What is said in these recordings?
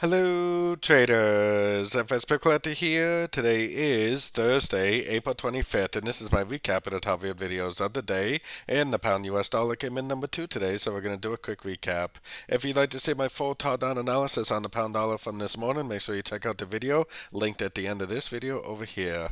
Hello traders, FX Pip Collector here. Today is Thursday, April 25th, and this is my recap of the top viewed videos of the day. And the pound US dollar came in number 2 today, so we're going to do a quick recap. If you'd like to see my full top-down analysis on the pound dollar from this morning, make sure you check out the video linked at the end of this video over here.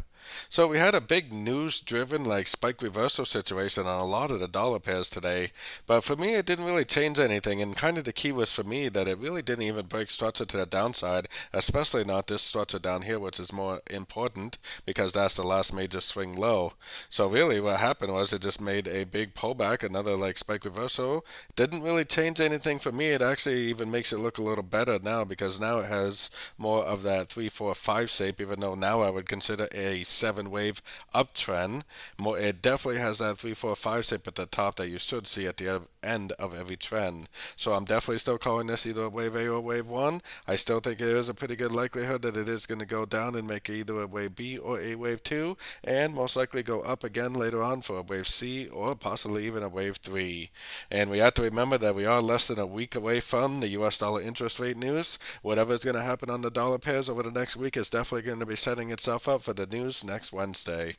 So we had a big news-driven spike reversal situation on a lot of the dollar pairs today, but for me it didn't really change anything, and kind of the key was for me that it really didn't even break structure to the downside, especially not this structure down here, which is more important because that's the last major swing low. So really what happened was it just made a big pullback, another spike reversal. Didn't really change anything for me. It actually even makes it look a little better now because now it has more of that 3, 4, 5 shape, even though now I would consider a 7-wave uptrend. It definitely has that 3, 4, 5 shape at the top that you should see at the end of every trend. So I'm definitely still calling this either a wave A or wave 1. I still think there is a pretty good likelihood that it is going to go down and make either a wave B or a wave 2, and most likely go up again later on for a wave C or possibly even a wave 3. And we have to remember that we are less than a week away from the US dollar interest rate news. Whatever is going to happen on the dollar pairs over the next week is definitely going to be setting itself up for the news next Wednesday.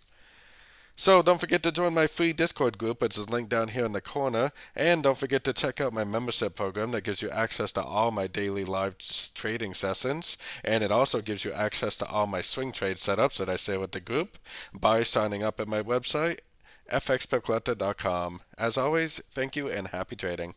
So don't forget to join my free Discord group, which is linked down here in the corner. And don't forget to check out my membership program that gives you access to all my daily live trading sessions. And it also gives you access to all my swing trade setups that I share with the group by signing up at my website, fxpipcollector.com. As always, thank you and happy trading.